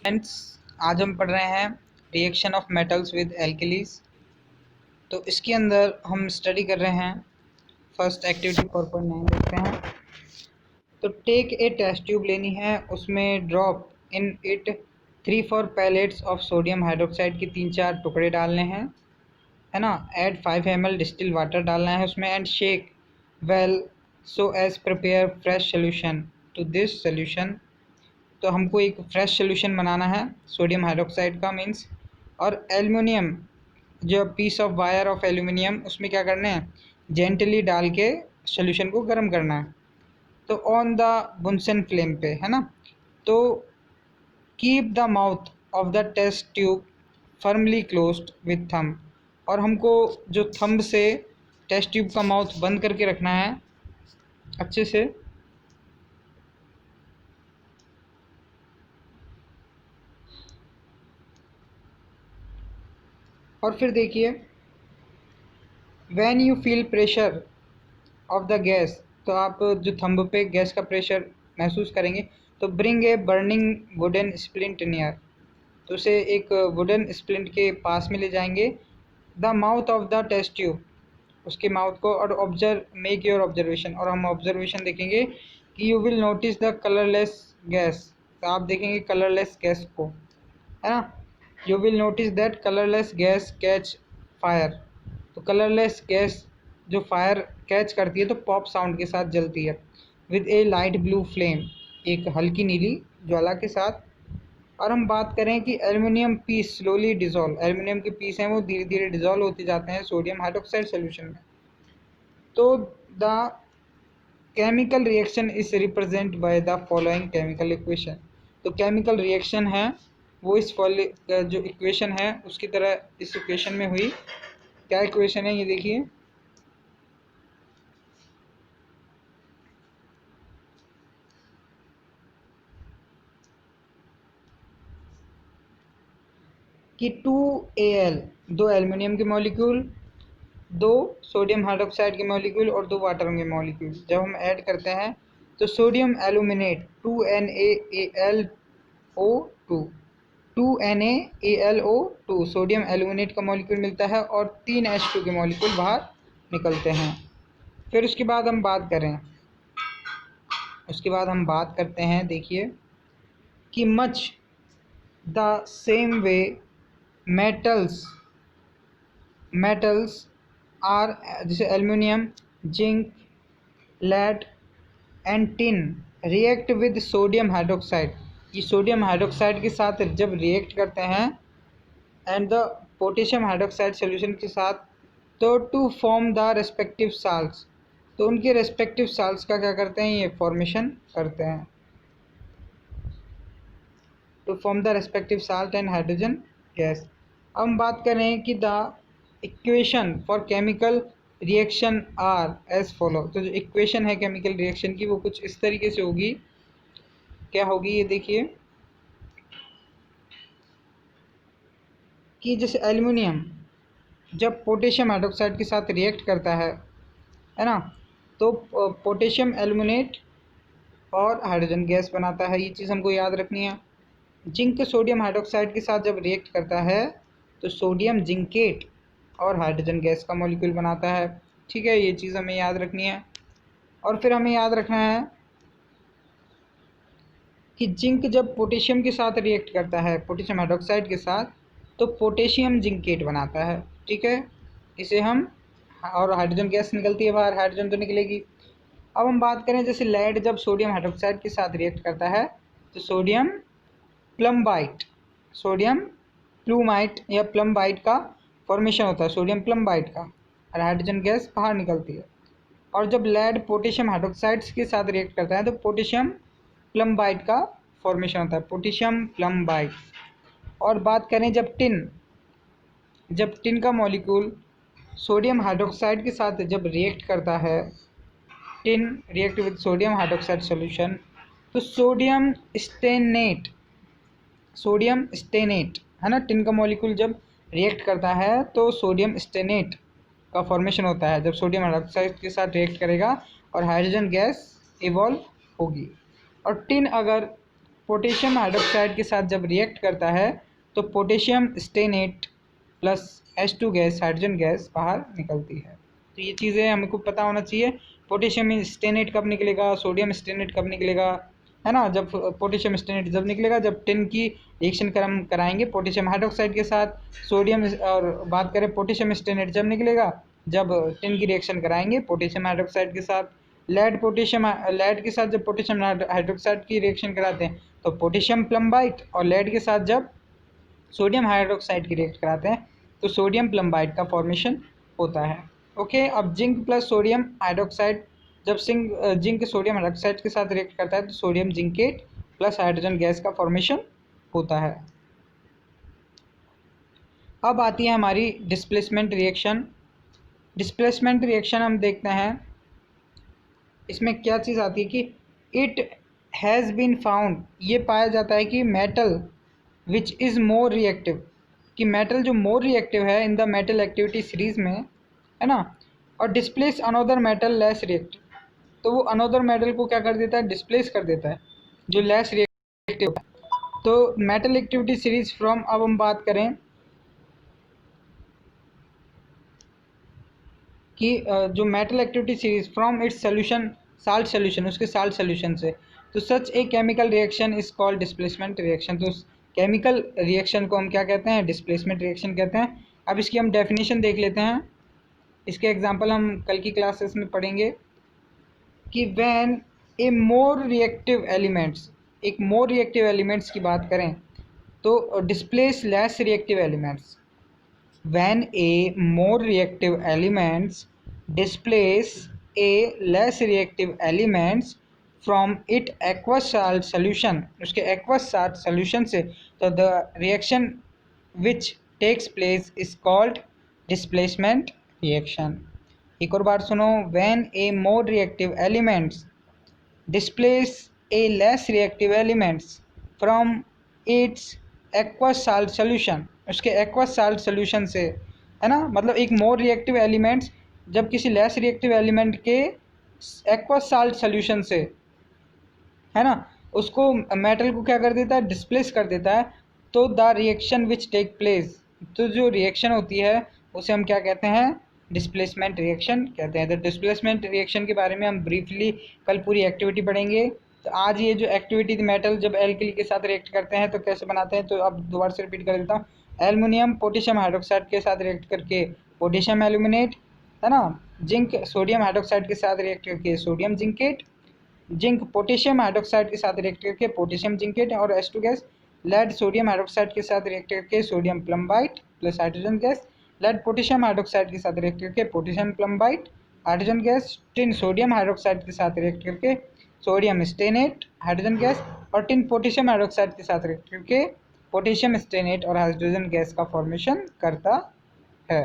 Friends, आज हम पढ़ रहे हैं reaction of metals with alkalis. तो इसके अंदर हम स्टडी कर रहे हैं फर्स्ट एक्टिविटी 4.9 देखते हैं। तो टेक ए टेस्ट ट्यूब लेनी है, उसमें drop in it 3-4 pellets of sodium hydroxide के 3-4 टुकड़े डालने हैं, है ना। ऐड 5 ml डिस्टिल वाटर डालना है उसमें and shake well so as prepare fresh solution to this solution. तो हमको एक फ्रेश सोल्यूशन बनाना है सोडियम हाइड्रोक्साइड का मीन्स। और एल्युमिनियम, जो piece of wire of aluminium, उसमें क्या करना है, जेंटली डाल के सोल्यूशन को गर्म करना है। तो ऑन द बुनसन फ्लेम पे, है ना। तो keep the mouth of the test tube firmly closed with thumb, और हमको जो थंब से टेस्ट ट्यूब का माउथ बंद करके रखना है अच्छे से। और फिर देखिए, when you feel pressure of the gas, तो आप जो थंब पे गैस का प्रेशर महसूस करेंगे, तो bring a burning wooden splint near, तो उसे एक वुडन स्प्लिंट के पास में ले जाएंगे। The mouth of the test tube, उसके माउथ को, और ऑब्जर्व मेक योर ऑब्जर्वेशन, और हम ऑब्जर्वेशन देखेंगे कि you will notice the colourless gas, तो आप देखेंगे कलरलेस गैस को, है ना। You will notice that colourless gas catch fire, तो कलरलेस गैस जो फायर कैच करती है तो पॉप साउंड के साथ जलती है। With A light blue flame, एक हल्की नीली ज्वाला के साथ। और हम बात करें कि aluminium piece slowly dissolve, aluminium के पीस हैं वो धीरे धीरे डिजोल्व होते जाते हैं सोडियम हाइड्रोक्साइड सोल्यूशन में। तो the chemical reaction is represent by the following chemical equation, तो केमिकल रिएक्शन है वो इस जो इक्वेशन है उसकी तरह इस इक्वेशन में हुई। क्या इक्वेशन है ये देखिए, कि 2Al, दो एल्युमिनियम के मॉलिक्यूल, दो सोडियम हाइड्रोक्साइड के मॉलिक्यूल और दो वाटर के मॉलिक्यूल, जब हम ऐड करते हैं तो sodium aluminate 2NaAlO2, 2NaAlO2 sodium aluminate का मॉलिक्यूल मिलता है और 3H2 के मॉलिक्यूल बाहर निकलते हैं। फिर उसके बाद हम बात करते हैं देखिए कि much the same way metals are, जैसे aluminium, zinc, lead and tin react with sodium hydroxide, ये सोडियम हाइड्रोक्साइड के साथ जब रिएक्ट करते हैं and the potassium hydroxide solution के साथ, तो to form the respective salts, तो उनके रेस्पेक्टिव साल्ट्स का क्या करते हैं, ये फॉर्मेशन करते हैं, to form the respective salt and hydrogen gas. अब हम बात करें कि the equation for chemical reaction are as follow, तो जो इक्वेशन है केमिकल रिएक्शन की वो कुछ इस तरीके से होगी। क्या होगी ये देखिए, कि जैसे एल्युमिनियम जब पोटेशियम हाइड्रोक्साइड के साथ रिएक्ट करता है ना, तो पोटेशियम एल्युमिनेट और हाइड्रोजन गैस बनाता है, ये चीज़ हमको याद रखनी है। जिंक सोडियम हाइड्रोक्साइड के साथ जब रिएक्ट करता है तो सोडियम जिंकेट और हाइड्रोजन गैस का मॉलिक्यूल बनाता है, ठीक है, ये चीज़ हमें याद रखनी है। और फिर हमें याद रखना है कि जिंक जब पोटेशियम के साथ रिएक्ट करता है, पोटेशियम हाइड्रोक्साइड के साथ, तो पोटेशियम जिंकेट बनाता है, ठीक है, इसे हम, और हाइड्रोजन गैस निकलती है बाहर, हाइड्रोजन तो निकलेगी। अब हम बात करें जैसे लेड जब सोडियम हाइड्रोक्साइड के साथ रिएक्ट करता है तो सोडियम प्लम्बाइट, सोडियम प्लूमाइट या प्लम्बाइट का फॉर्मेशन होता है, सोडियम प्लम्बाइट का, और हाइड्रोजन गैस बाहर निकलती है। और जब लेड पोटेशियम हाइड्रोक्साइड्स के साथ रिएक्ट करता है तो पोटेशियम प्लम्बाइट का फॉर्मेशन होता है, पोटेशियम प्लम्बाइट। और बात करें जब टिन का मॉलिक्यूल सोडियम हाइड्रोक्साइड के साथ जब रिएक्ट करता है, tin react with sodium hydroxide solution, तो सोडियम स्टेनेट है ना, टिन का मॉलिक्यूल जब रिएक्ट करता है तो सोडियम स्टेनेट का फॉर्मेशन होता है, जब सोडियम हाइड्रोक्साइड के साथ रिएक्ट करेगा और हाइड्रोजन गैस इवॉल्व होगी। और टिन अगर पोटेशियम हाइड्रोक्साइड के साथ जब रिएक्ट करता है तो potassium stannate plus H2 gas, hydrogen gas बाहर निकलती है। तो ये चीज़ें हमको पता होना चाहिए। पोटेशियम स्टेनेट कब निकलेगा, सोडियम स्टेनेट कब निकलेगा, है ना। जब पोटेशियम स्टेनेट जब निकलेगा जब टिन की रिएक्शन कराएंगे पोटेशियम हाइड्रोक्साइड के साथ सोडियम, और बात करें पोटेशियम स्टेनेट जब निकलेगा जब टिन की रिएक्शन कराएंगे पोटेशियम हाइड्रोक्साइड के साथ। लेड के साथ जब पोटेशियम हाइड्रोक्साइड की रिएक्शन कराते हैं तो पोटेशियम प्लम्बाइट, और लेड के साथ जब सोडियम हाइड्रोक्साइड की रिएक्ट कराते हैं तो सोडियम प्लम्बाइट का फॉर्मेशन होता है। ओके, अब जिंक प्लस सोडियम हाइड्रोक्साइड जब जिंक सोडियम हाइड्रोक्साइड के साथ रिएक्ट करता है तो sodium zincate plus hydrogen gas का फॉर्मेशन होता है। अब आती है हमारी डिस्प्लेसमेंट रिएक्शन। डिस्प्लेसमेंट रिएक्शन हम देखते हैं, इसमें क्या चीज़ आती है कि इट हैज़ बीन फाउंड, ये पाया जाता है कि metal which is more reactive, कि मेटल जो मोर रिएक्टिव है in the metal activity series में, है ना, और displace another metal less reactive, तो वो अनोदर मेटल को क्या कर देता है, डिस्प्लेस कर देता है जो लेस रिएक्टिव है। तो मेटल एक्टिविटी सीरीज फ्रॉम, अब हम बात करें कि जो metal activity series from its solution salt solution, उसके साल्ट सोल्यूशन से, तो such a chemical reaction is called displacement reaction. तो उस केमिकल रिएक्शन को हम क्या कहते हैं, डिस्प्लेसमेंट रिएक्शन कहते हैं। अब इसकी हम डेफिनेशन देख लेते हैं, इसके एग्जांपल हम कल की क्लासेस में पढ़ेंगे कि when A more reactive elements, एक मोर रिएक्टिव एलिमेंट्स की बात करें तो displace less reactive elements. When a more reactive elements displace a less reactive elements from it aqueous salt solution, उसके aqueous salt solution से, तो the reaction which takes place is called displacement reaction। एक और बार सुनो, when a more reactive elements displace a less reactive elements from its aqueous salt solution, उसके aqueous salt solution से, है ना, मतलब एक मोर रिएक्टिव एलिमेंट्स जब किसी लेस रिएक्टिव एलिमेंट के एक्वस साल्ट सोल्यूशन से, है ना, उसको मेटल को क्या कर देता है, डिस्प्लेस कर देता है, तो the reaction which take place, तो जो रिएक्शन होती है उसे हम क्या कहते हैं, डिस्प्लेसमेंट रिएक्शन कहते हैं। तो डिस्प्लेसमेंट रिएक्शन के बारे में हम ब्रीफली कल पूरी एक्टिविटी पढ़ेंगे। तो आज ये जो एक्टिविटी थी, मेटल जब एल्किल के साथ रिएक्ट करते हैं तो कैसे बनाते हैं, तो अब दोबारा से रिपीट कर देता हूँ। एल्युमिनियम पोटेशियम हाइड्रोक्साइड के साथ रिएक्ट करके पोटेशियम एल्यूमिनेट, है ना, जिंक सोडियम हाइड्रोक्साइड के साथ रिएक्ट करके sodium zincate, zinc potassium hydroxide के साथ रिएक्ट करके पोटेशियम जिंकेट और H2 gas, lead sodium hydroxide के साथ रिएक्ट करके sodium plumbite plus hydrogen gas, lead potassium hydroxide के साथ रिएक्ट करके potassium plumbite hydrogen gas, tin sodium hydroxide के साथ रिएक्ट करके सोडियम स्टेनेट हाइड्रोजन गैस, और टिन पोटेशियम हाइड्रोक्साइड के साथ रिएक्ट करके पोटेशियम स्टेनेट और हाइड्रोजन गैस का फॉर्मेशन करता है।